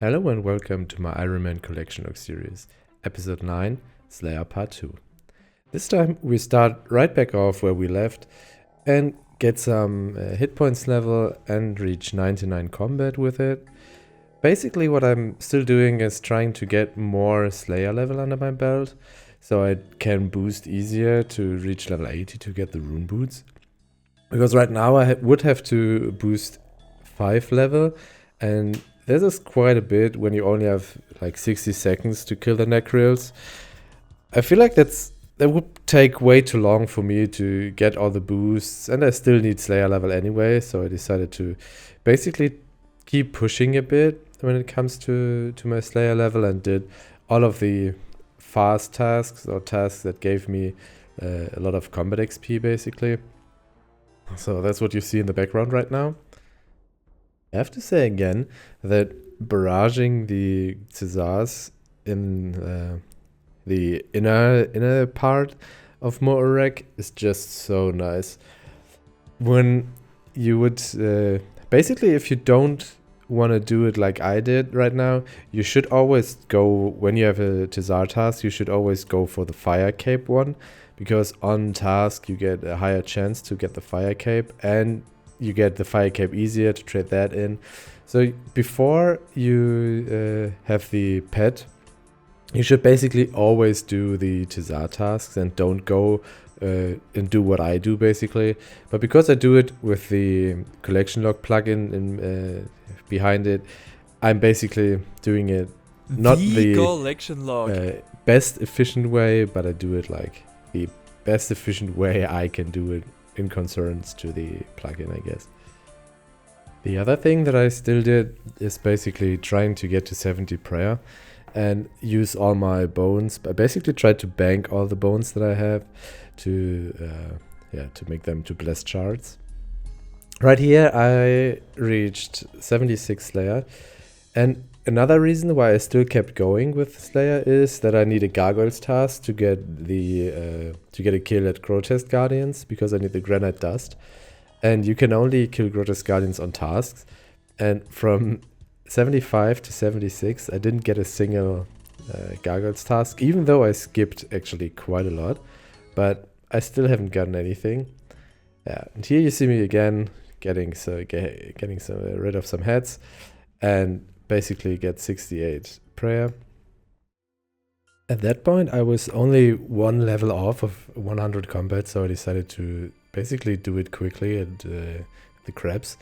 Hello and welcome to my Ironman Collection Log Series, Episode 9, Slayer Part 2. This time we start right back off where we left and get some hit points level and reach 99 combat with it. Basically what I'm still doing is trying to get more Slayer level under my belt, so I can boost easier to reach level 80 to get the rune boots. Because right now I would have to boost 5 level, and this is quite a bit when you only have like 60 seconds to kill the Necryls. I feel like that would take way too long for me to get all the boosts, and I still need Slayer level anyway, so I decided to basically keep pushing a bit when it comes to my Slayer level and did all of the fast tasks or tasks that gave me a lot of combat XP basically. So that's what you see in the background right now. I have to say again that barraging the Caesars in the inner part of Moorek is just so nice. When you would basically, if you don't want to do it like I did right now, you should always go, when you have a Caesar task, you should always go for the fire cape one, because on task you get a higher chance to get the fire cape, and you get the fire cape easier to trade that in. So before you have the pet, you should basically always do the Caesar tasks and don't go and do what I do basically. But because I do it with the collection log plugin behind it, I'm basically doing it not the collection log best efficient way, but I do it like the best efficient way I can do it in concerns to the plugin, I guess. The other thing that I still did is basically trying to get to 70 prayer and use all my bones. I basically tried to bank all the bones that I have to make them to blessed shards. Right here I reached 76 Slayer, and another reason why I still kept going with Slayer is that I need a Gargoyles task to get a kill at Grotesque Guardians, because I need the Granite Dust, and you can only kill Grotesque Guardians on tasks. And from 75 to 76, I didn't get a single Gargoyles task, even though I skipped actually quite a lot, but I still haven't gotten anything. Yeah, and here you see me again getting rid of some heads and basically get 68 prayer. At that point I was only one level off of 100 combat, so I decided to basically do it quickly at the crabs,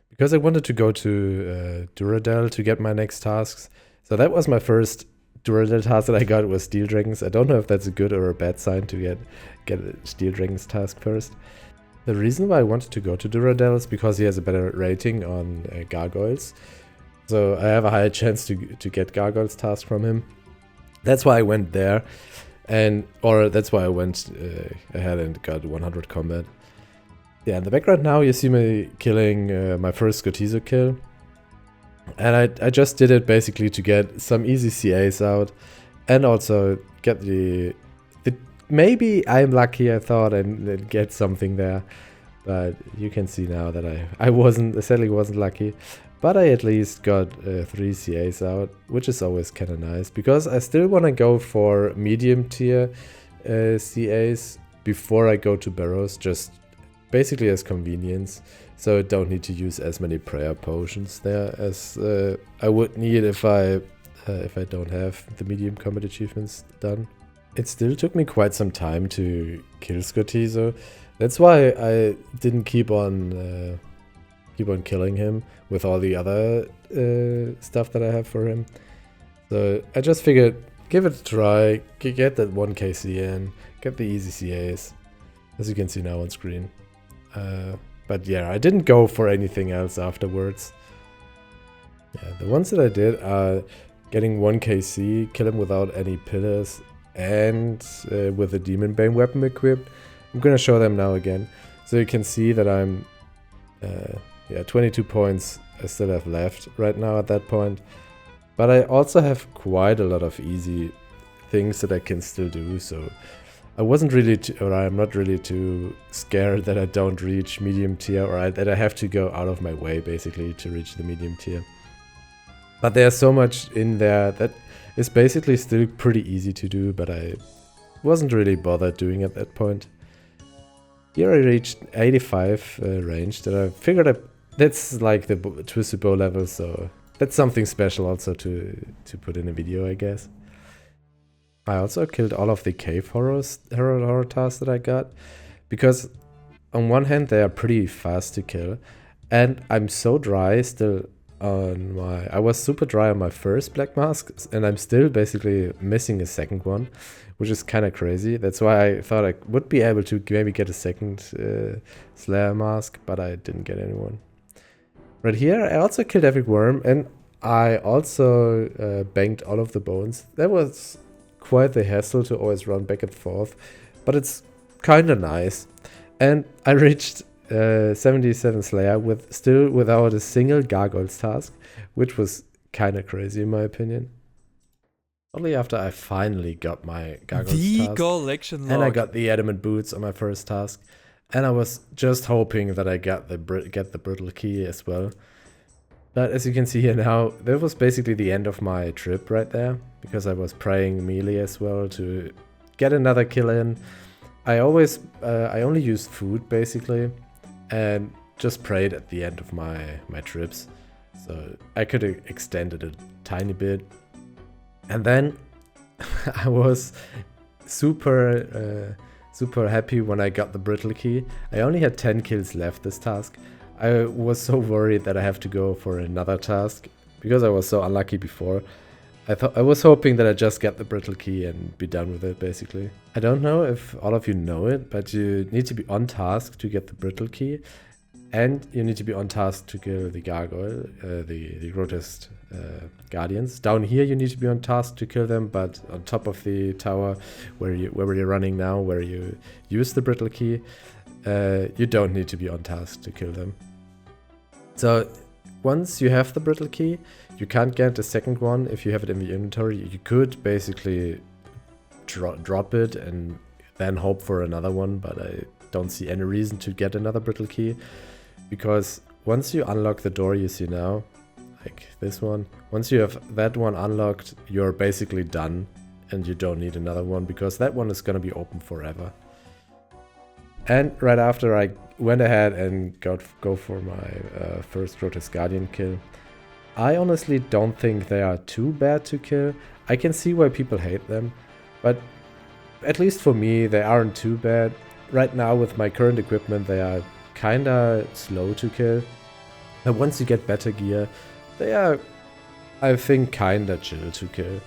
because I wanted to go to Duradel to get my next tasks. So that was my first Duradel task that I got, was Steel Dragons. I don't know if that's a good or a bad sign to get a Steel Dragons task first. The reason why I wanted to go to Duradel is because he has a better rating on Gargoyles. So I have a higher chance to get Gargoyles task from him. That's why I went there, or that's why I went ahead and got 100 combat. Yeah, in the background now you see me killing my first Scotizo kill. And I just did it basically to get some easy CAs out, and also get the maybe I'm lucky, I thought, and get something there. But you can see now that I sadly wasn't lucky. But I at least got 3 CAs out, which is always kind of nice, because I still want to go for medium tier CAs before I go to Barrows, just basically as convenience, so I don't need to use as many prayer potions there as I would need if I don't have the medium combat achievements done. It still took me quite some time to kill Scotizo. That's why I didn't keep on killing him with all the other stuff that I have for him. So I just figured, give it a try, get that 1 KC in, get the easy CAs, as you can see now on screen. But yeah, I didn't go for anything else afterwards. Yeah, the ones that I did are getting 1 KC, kill him without any pillars, and with a Demon Bane weapon equipped. I'm gonna show them now again, so you can see that I'm 22 points I still have left right now at that point. But I also have quite a lot of easy things that I can still do, so I'm not really too scared that I don't reach medium tier, or that I have to go out of my way basically to reach the medium tier. But there's so much in there that is basically still pretty easy to do, but I wasn't really bothered doing at that point. Here I reached 85 range that I figured that's like the Twisted Bow level, so that's something special also to put in a video, I guess. I also killed all of the cave horror tasks that I got, because on one hand they are pretty fast to kill, and I'm so dry still on I was super dry on my first black mask, and I'm still basically missing a second one, which is kind of crazy. That's why I thought I would be able to maybe get a second Slayer mask, but I didn't get anyone. Right here I also killed every worm, and I also banked all of the bones. That was quite the hassle to always run back and forth, but it's kind of nice. And I reached 77 Slayer still without a single gargoyles task, which was kind of crazy in my opinion. Only after I finally got my gargoyles task, collection log. and I got the adamant boots on my first task, and I was just hoping that I get the brittle key as well. But as you can see here now, that was basically the end of my trip right there, because I was praying melee as well to get another kill in. I only used food basically, and just prayed at the end of my trips, so I could have extended it a tiny bit. And then I was super happy when I got the brittle key. I only had 10 kills left this task. I was so worried that I have to go for another task because I was so unlucky before. I was hoping that I just get the brittle key and be done with it basically. I don't know if all of you know it, but you need to be on task to get the brittle key, and you need to be on task to kill the gargoyle, the grotesque guardians. Down here you need to be on task to kill them, but on top of the tower where you're running now, where you use the brittle key, you don't need to be on task to kill them. So once you have the brittle key, you can't get a second one if you have it in the inventory. You could basically drop it and then hope for another one, but I don't see any reason to get another brittle key, because once you unlock the door you see now, like this one, once you have that one unlocked, you're basically done and you don't need another one, because that one is going to be open forever. And right after I went ahead and go for my first grotesque guardian kill. I honestly don't think they are too bad to kill. I can see why people hate them, but at least for me they aren't too bad. Right now with my current equipment they are kinda slow to kill, but once you get better gear they are, I think, kinda chill to kill.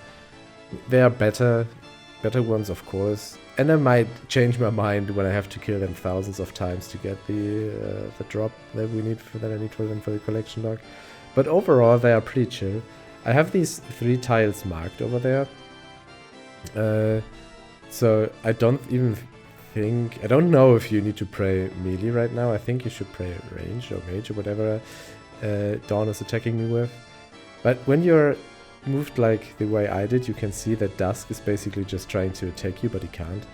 They are better ones of course, and I might change my mind when I have to kill them thousands of times to get the drop that I need for them for the collection log. But overall they are pretty chill. I have these 3 tiles marked over there, so I don't know if you need to pray melee right now. I think you should pray range or mage or whatever Dawn is attacking me with. But when you're moved like the way I did, you can see that Dusk is basically just trying to attack you, but he can't.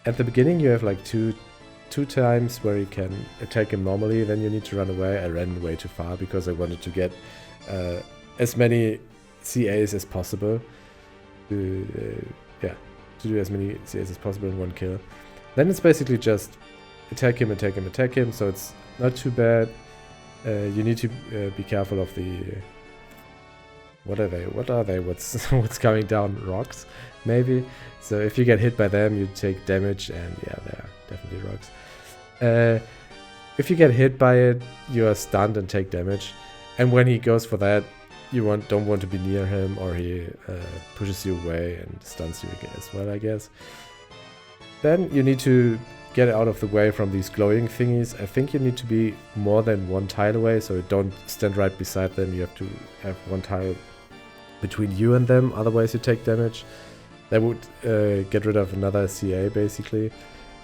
At the beginning you have like two times where you can attack him normally, then you need to run away. I ran way too far because I wanted to get as many CAs as possible. To do as many CAs as possible in one kill. Then it's basically just attack him, so it's not too bad. You need to be careful of the... What are they? What's coming down? Rocks, maybe? So if you get hit by them, you take damage, and yeah, they are definitely rocks. If you get hit by it, you are stunned and take damage. And when he goes for that, you don't want to be near him, or he pushes you away and stuns you again as well, I guess. Then you need to get out of the way from these glowing thingies. I think you need to be more than 1 tile away, so don't stand right beside them. You have to have 1 tile between you and them, otherwise you take damage. That would get rid of another CA basically.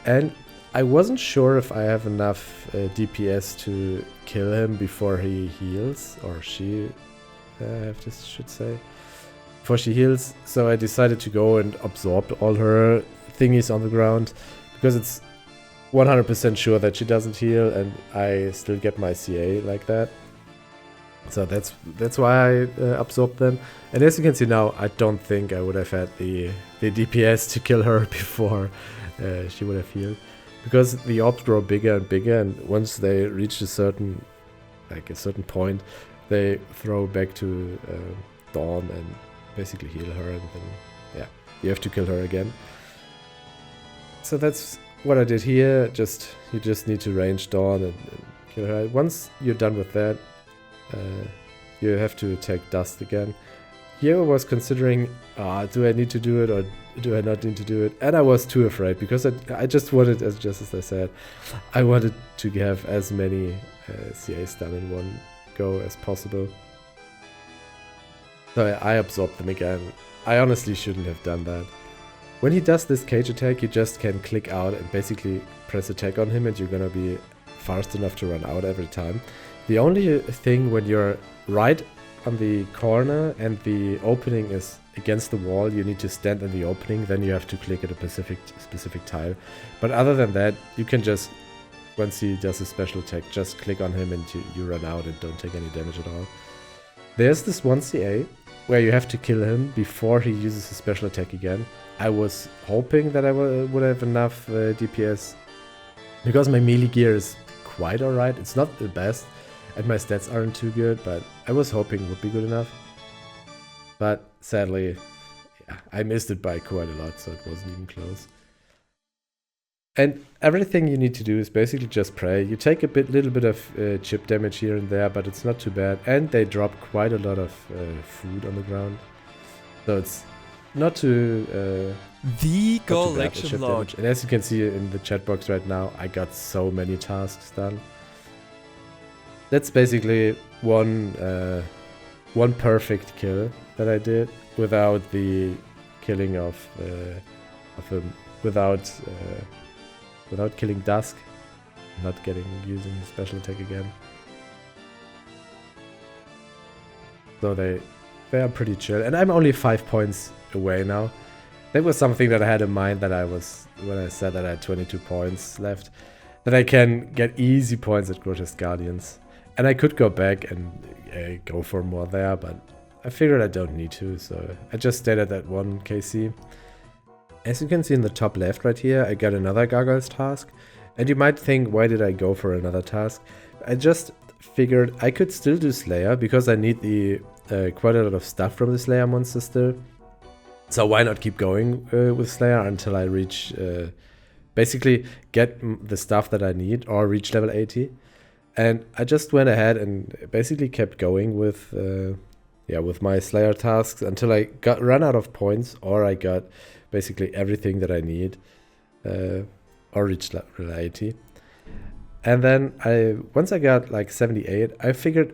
And I wasn't sure if I have enough DPS to kill him before he heals, or she, should say, before she heals. So I decided to go and absorb all her thingies on the ground, because it's 100% sure that she doesn't heal and I still get my CA like that. So that's why I absorbed them. And as you can see now, I don't think I would have had the DPS to kill her before she would have healed. Because the orbs grow bigger and bigger, and once they reach a certain point, they throw back to Dawn and basically heal her, and then yeah, you have to kill her again. So that's what I did here. You just need to range Dawn and kill her. Once you're done with that, you have to attack Dust again. Here I was considering, do I need to do it or do I not need to do it? And I was too afraid because I just wanted, just as I said, I wanted to have as many CAs done in one go as possible. So I absorbed them again. I honestly shouldn't have done that. When he does this cage attack, you just can click out and basically press attack on him, and you're gonna be fast enough to run out every time. The only thing when you're right on the corner and the opening is against the wall, you need to stand in the opening, then you have to click at a specific tile. But other than that, you can just, once he does a special attack, just click on him and you run out and don't take any damage at all. There's this one CA where you have to kill him before he uses his special attack again. I was hoping that I would have enough DPS, because my melee gear is quite alright. It's not the best, and my stats aren't too good, but I was hoping it would be good enough. But sadly, yeah, I missed it by quite a lot, so it wasn't even close. And everything you need to do is basically just pray. You take a little bit of chip damage here and there, but it's not too bad. And they drop quite a lot of food on the ground, so it's not too the collection log. And as you can see in the chat box right now, I got so many tasks done. That's basically one perfect kill that I did without the killing of him, without killing Dusk, not using his special attack again. So they are pretty chill, and I'm only 5 points away now. That was something that I had in mind when I said that I had 22 points left, that I can get easy points at Grotesque Guardians. And I could go back and go for more there, but I figured I don't need to, so I just stayed at that 1 KC. As you can see in the top left right here, I got another Gargoyles task. And you might think, why did I go for another task? I just figured I could still do Slayer, because I need the quite a lot of stuff from the Slayer monster still. So why not keep going with Slayer until I reach, basically get the stuff that I need or reach level 80. And I just went ahead and basically kept going with my Slayer tasks until I ran out of points, or I got basically everything that I need, or reached level 80. And then once I got like 78, I figured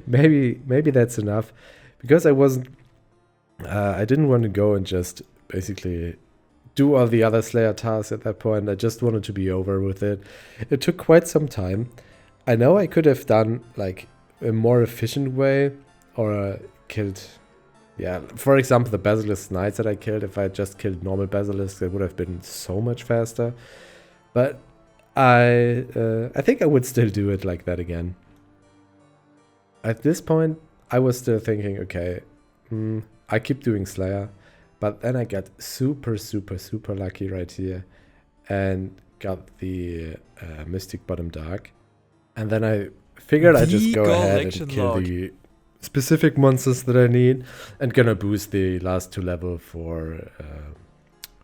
maybe that's enough, because I didn't want to go and just basically do all the other Slayer tasks at that point. I just wanted to be over with it. It took quite some time. I know I could have done like a more efficient way, or killed, for example, the Basilisk Knights that I killed. If I had just killed normal Basilisks, it would have been so much faster. But I think I would still do it like that again. At this point, I was still thinking, okay, I keep doing Slayer. But then I got super lucky right here and got the Mystic Bottom Dark. And then I figured I'd just go ahead and kill the specific monsters that I need, and gonna boost the last 2 level for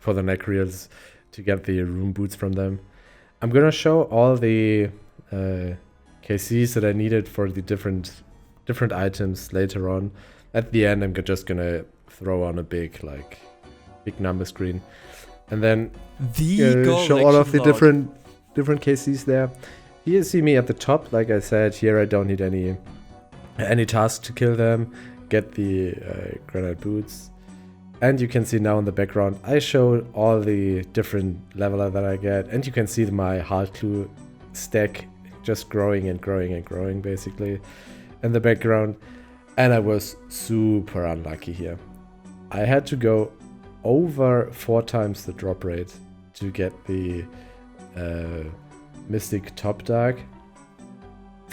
the Necreals to get the rune boots from them. I'm gonna show all the KCs that I needed for the different items later on. At the end, I'm just gonna throw on a big number screen, and then show all of the different KCs there. Here you see me at the top. Like I said, here I don't need any task to kill them. Get the granite boots, and you can see now in the background I showed all the different leveler that I get, and you can see my heart clue stack just growing and growing and growing basically in the background. And I was super unlucky here. I had to go over 4 times the drop rate to get the Mystic Top Dark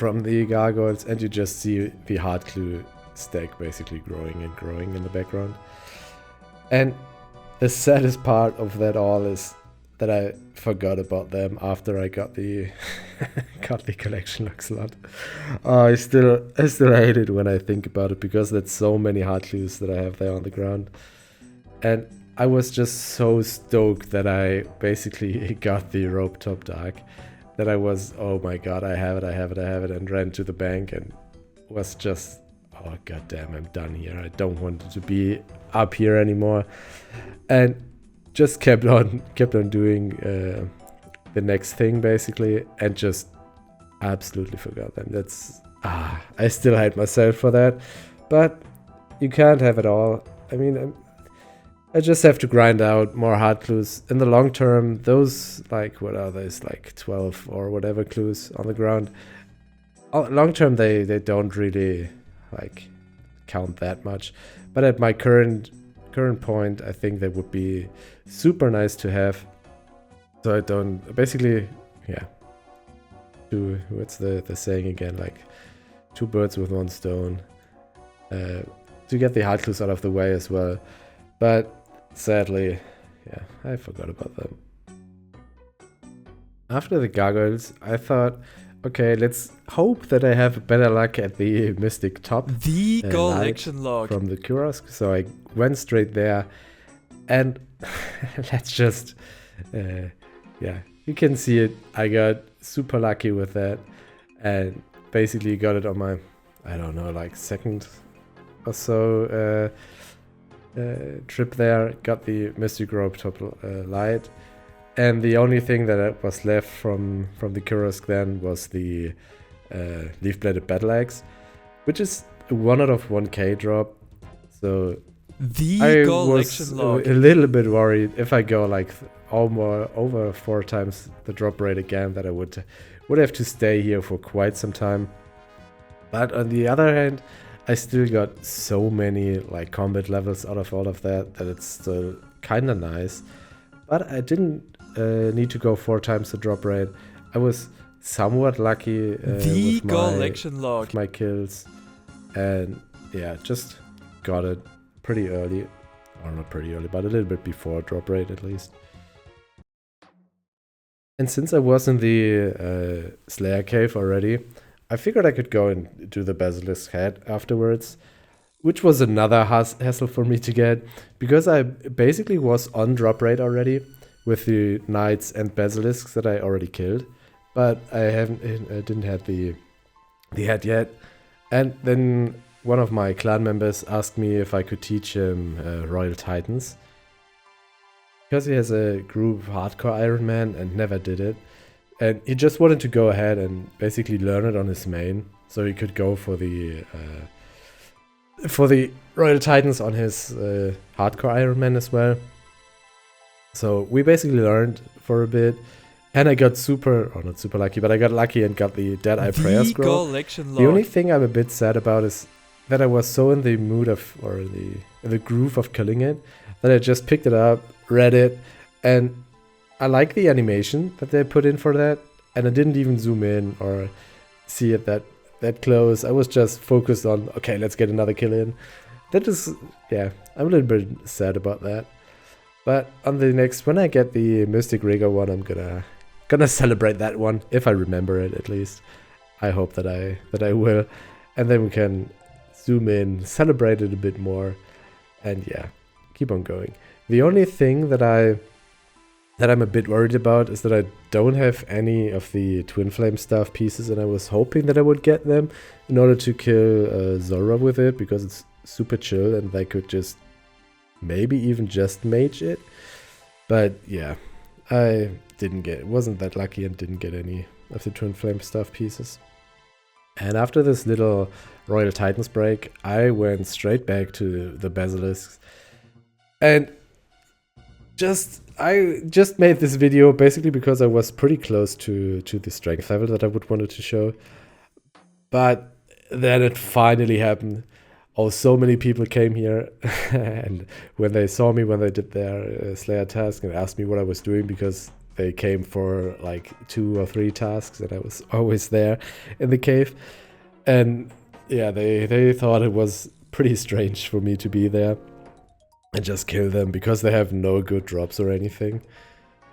from the gargoyles, and you just see the hard clue stack basically growing and growing in the background. And the saddest part of that all is that I forgot about them after I got the got the collection log slot. I still hate it when I think about it, because that's so many hard clues that I have there on the ground. And I was just so stoked that I basically got the rope top dark, that I was, oh my god, I have it, and ran to the bank and was just, oh god damn, I'm done here. I don't want to be up here anymore. And just kept on doing the next thing basically, and just absolutely forgot them. I still hate myself for that, but you can't have it all. I mean, I just have to grind out more hard clues. In the long term, those, like, what are those, like 12 or whatever clues on the ground, long term they don't really like count that much. But at my current point, I think they would be super nice to have. So I don't, basically, yeah, what's the saying again, like 2 birds with 1 stone, to get the hard clues out of the way as well. But sadly, yeah, I forgot about them. After the gargoyles, I thought, okay, let's hope that I have better luck at the mystic top. The collection log from the kiosk. So I went straight there, and let's just, yeah, you can see it. I got super lucky with that, and basically got it on my, I don't know, like second or so trip there. Got the mystic rope top light. And the only thing that was left from the kiosk then was the leaf-bladed battle axe, which is a 1 out of 1k drop. So I was a little bit worried if I go like over 4 times the drop rate again, that I would have to stay here for quite some time. But on the other hand, I still got so many like combat levels out of all of that it's still kind of nice. But I didn't need to go 4 times the drop rate. I was somewhat lucky with my kills, and yeah, just got it pretty early, or not pretty early, but a little bit before drop rate at least. And since I was in the Slayer cave already, I figured I could go and do the Basilisk head afterwards, which was another hassle for me to get, because I basically was on drop rate already with the knights and basilisks that I already killed, but I didn't have the head yet. And then one of my clan members asked me if I could teach him Royal Titans, because he has a group hardcore Ironman and never did it, and he just wanted to go ahead and basically learn it on his main, so he could go for the Royal Titans on his hardcore Ironman as well. So we basically learned for a bit, and I got not super lucky, but I got lucky and got the Dead Eye Prayer Scroll. The only thing I'm a bit sad about is that I was so in the mood of, or in the groove of killing it, that I just picked it up, read it, and I like the animation that they put in for that, and I didn't even zoom in or see it that close. I was just focused on, okay, let's get another kill in. That is, yeah, I'm a little bit sad about that. But on the next, when I get the Mystic Rigger one, I'm gonna celebrate that one, if I remember it at least. I hope that I will, and then we can zoom in, celebrate it a bit more, and yeah, keep on going. The only thing that I'm a bit worried about is that I don't have any of the Twin Flame Staff pieces, and I was hoping that I would get them in order to kill Zora with it, because it's super chill and they could just maybe even just mage it. But yeah, I wasn't that lucky and didn't get any of the Twin Flame Staff pieces. And after this little Royal Titans break, I went straight back to the Basilisks, and I just made this video basically because I was pretty close to the strength level that I would wanted to show. But then it finally happened. Oh, so many people came here, and when they saw me when they did their Slayer task and asked me what I was doing, because they came for like 2 or 3 tasks, and I was always there in the cave. And yeah, they thought it was pretty strange for me to be there and just kill them because they have no good drops or anything.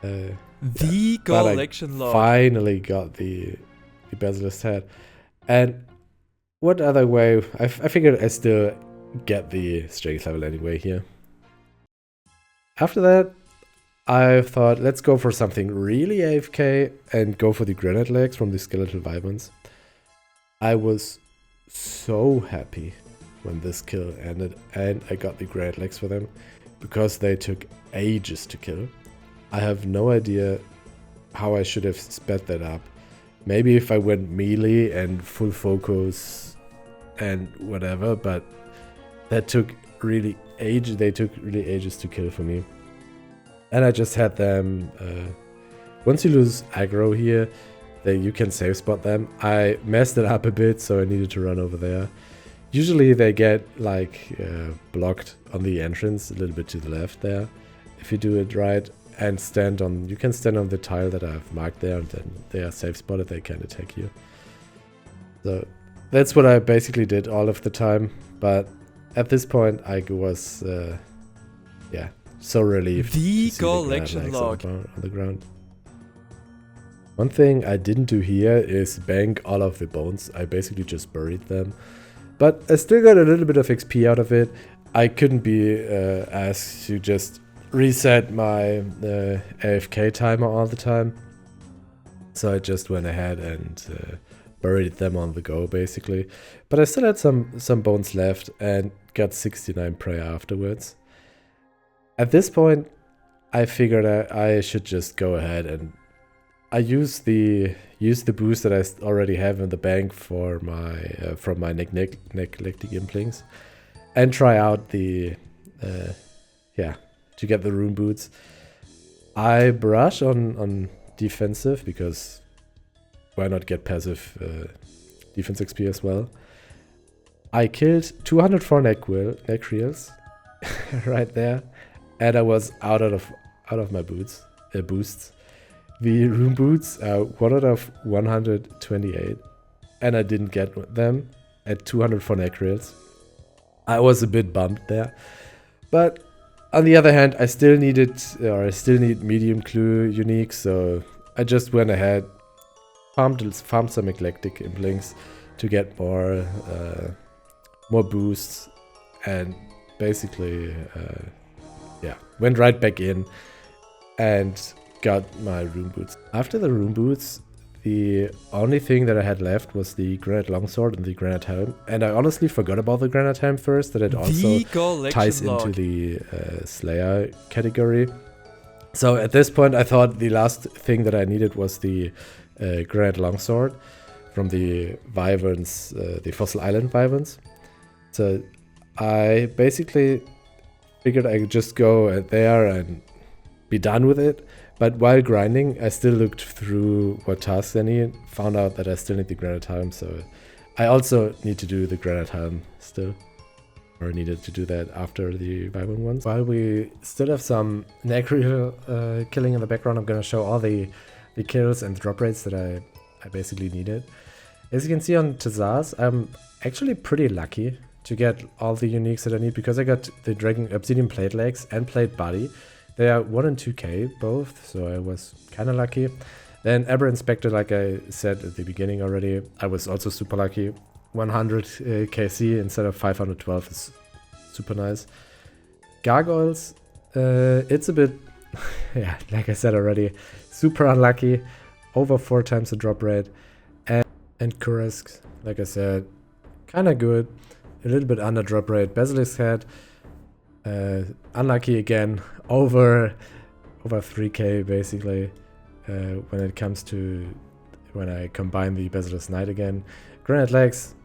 The collection log. Finally got the basilisk head. And what other way? I figured I still get the strength level anyway here. After that, I thought, let's go for something really AFK and go for the granite legs from the skeletal wyverns. I was so happy when this kill ended and I got the granite legs for them, because they took ages to kill. I have no idea how I should have sped that up. Maybe if I went melee and full focus and whatever, but that took really ages. They took really ages to kill for me. And I just had them, once you lose aggro here, you can safe spot them. I messed it up a bit, so I needed to run over there. Usually they get like blocked on the entrance a little bit to the left there, if you do it right, and you can stand on the tile that I've marked there, and then they are safe spotted, they can't attack you. So that's what I basically did all of the time, but at this point I was, yeah, so relieved the to see collection log on the ground. One thing I didn't do here is bank all of the bones. I basically just buried them, but I still got a little bit of XP out of it. I couldn't be asked to just reset my AFK timer all the time, so I just went ahead and buried them on the go basically. But I still had some bones left and got 69 prayer afterwards. At this point, I figured I should just go ahead and I use the boost that I already have in the bank for my from my neglected implings, and try out the to get the rune boots. I brush on defensive because why not get passive defense XP as well. I killed 204 neck reels right there. And I was out of my boosts. The rune boots are 1 out of 128, and I didn't get them at 204 neck reels. I was a bit bummed there, but on the other hand, I still need medium clue unique, so I just went ahead, farmed some eclectic implings to get more boosts, and basically. Went right back in and got my rune boots. After the rune boots, the only thing that I had left was the granite longsword and the granite helm. And I honestly forgot about the granite helm first, that it also ties into the Slayer category. So at this point, I thought the last thing that I needed was the granite longsword from the wyverns, the Fossil Island wyverns. So I basically figured I could just go there and be done with it. But while grinding, I still looked through what tasks I need, found out that I still need the granite helm, so I also need to do the granite helm still, or needed to do that after the wyvern ones. While we still have some necreel killing in the background, I'm gonna show all the kills and drop rates that I basically needed. As you can see on Tazaz, I'm actually pretty lucky to get all the uniques that I need, because I got the Dragon Obsidian Plate Legs and Plate Body. They are 1 and 2k both, so I was kind of lucky. Then Aberrant Spectre, like I said at the beginning already, I was also super lucky. 100 KC instead of 512 is super nice. Gargoyles, it's a bit, yeah, like I said already, super unlucky. Over 4 times the drop rate. And Kursk, like I said, kind of good. A little bit under drop rate. Basilisk Head, unlucky again, over 3k basically, when it comes to when I combine the Basilisk Knight again. Granite Legs,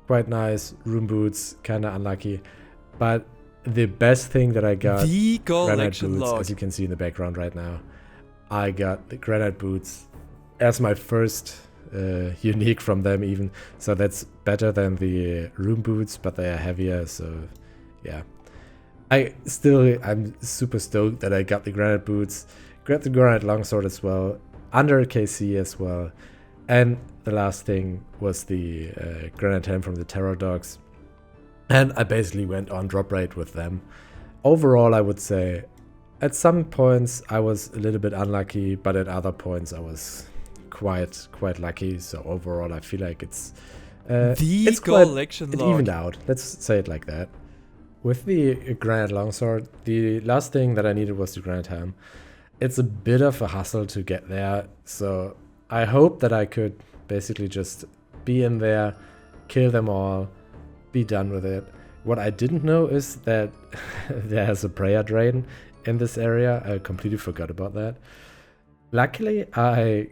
quite nice. Rune Boots, kind of unlucky. But the best thing that I got, the Granite Boots, log. as you can see in the background right now. I got the Granite Boots as my first unique from them even, so that's better than the Rune Boots, but they are heavier, so yeah. I'm super stoked that I got the Granite Boots. got the Granite Longsword as well, under KC as well, and the last thing was the Granite Helm from the Terror Dogs. And I basically went on drop rate with them. Overall, I would say at some points I was a little bit unlucky, but at other points I was quite lucky. So overall, I feel like it's collection log. It evened out. Let's say it like that. With the Granite Longsword, the last thing that I needed was the Granite Helm. It's a bit of a hustle to get there, so I hope that I could basically just be in there, kill them all, be done with it. What I didn't know is that there's a prayer drain in this area. I completely forgot about that. Luckily, I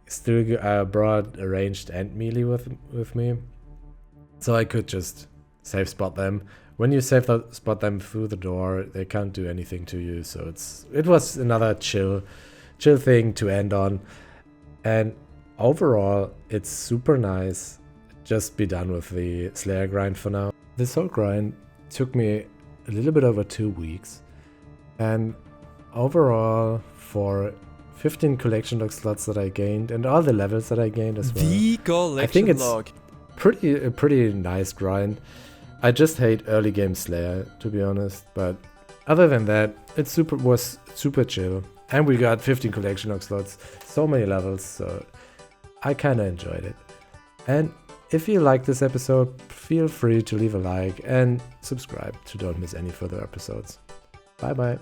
still brought a ranged and melee with me, so I could just safe spot them. When you spot them through the door, they can't do anything to you, so it was another chill thing to end on. And overall, it's super nice. Just be done with the Slayer grind for now. This whole grind took me a little bit over 2 weeks, and overall, for 15 collection log slots that I gained and all the levels that I gained as well, the collection I think it's log. a pretty nice grind. I just hate early game Slayer, to be honest, but other than that, it was super chill. And we got 15 collection log slots, so many levels, so I kinda enjoyed it. And if you like this episode, feel free to leave a like and subscribe to don't miss any further episodes. Bye bye.